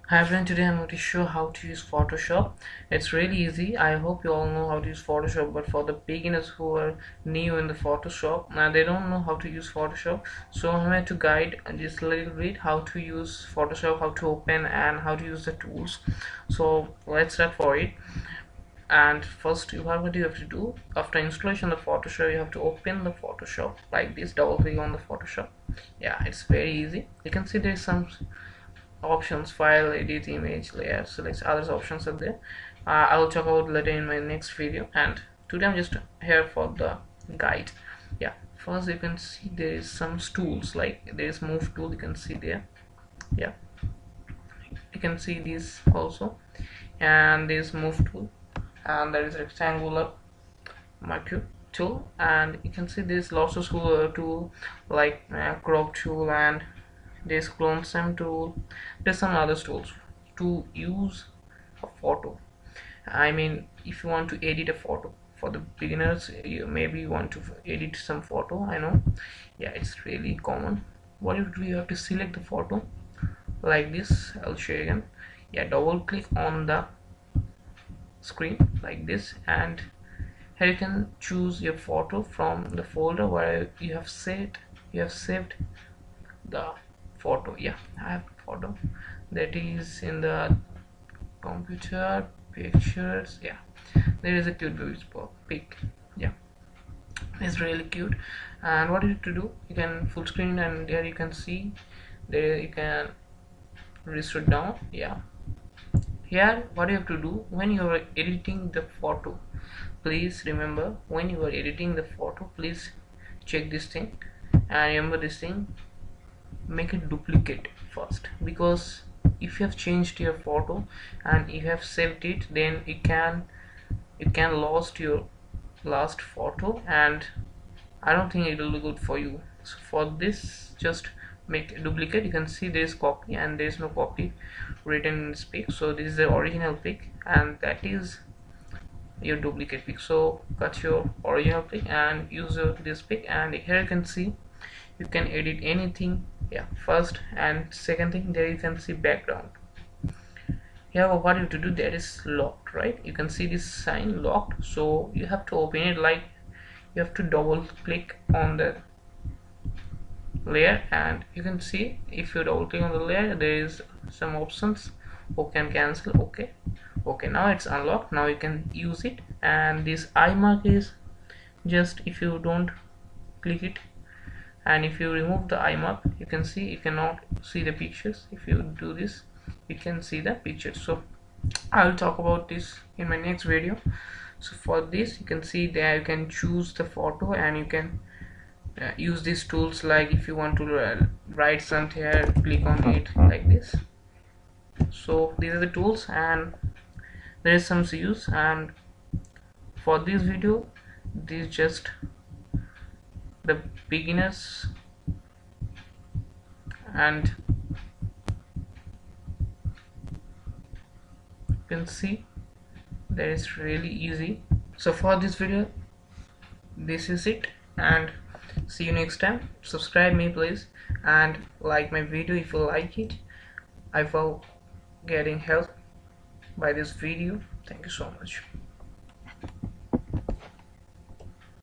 Hi everyone, today I'm going to show how to use Photoshop. It's really easy. I hope you all know how to use Photoshop, but for the beginners who are new in the Photoshop and they don't know how to use Photoshop, so I'm here to guide just a little bit how to use Photoshop, how to open and how to use the tools. So let's start for it. And first, what you have to do after installation of Photoshop, you have to open the Photoshop like this. Double click on the Photoshop. Yeah, it's very easy. You can see there's some options: file, edit, image, layer, select. Others options are there. I will talk about later in my next video, and today I'm just here for the guide. Yeah, first you can see there is some tools, like there is move tool, you can see there. Yeah, you can see this also, and there is move tool, and there is rectangular marquee tool, and you can see there's lots of tool like crop tool, and there's clone sim tool. There's some other tools to use a photo. I mean, if you want to edit a photo for the beginners, maybe you want to edit some photo. I know, yeah, it's really common. What you do, you have to select the photo like this. I'll show you again. Yeah, double click on the screen like this, and here you can choose your photo from the folder where you have saved the photo. Yeah, I have a photo that is in the computer pictures. Yeah, there is a cute baby pic. Yeah, it's really cute. And what you have to do, you can full screen, and there you can see there you can restore down. Yeah, here what you have to do when you are editing the photo, please remember, when you are editing the photo, please check this thing and remember this thing: make a duplicate first, because if you have changed your photo and you have saved it, then you can lost your last photo, and I don't think it will be good for you. So for this, just make a duplicate. You can see there is copy and there is no copy written in this pic, so this is the original pic and that is your duplicate pic. So cut your original pic and use this pic, and here you can see you can edit anything. Yeah, first and second thing, there you can see background. Here what you have to do, that is locked, right? You can see this sign locked, so you have to open it. Like, you have to double click on the layer, and you can see if you double click on the layer, there is some options. Okay and cancel. Okay, now it's unlocked. Now you can use it. And this eye mark is just, if you don't click it and if you remove the eye mark, you can see you cannot see the pictures. If you do this, you can see the pictures. So I will talk about this in my next video. So for this, you can see there you can choose the photo, and you can use these tools. Like if you want to write something here, click on it like this. So these are the tools, and there is some use. And for this video, this is just the beginners, and you can see that is really easy. So for this video, this is it, and see you next time. Subscribe me please, and like my video if you like it. I will getting help by this video. Thank you so much.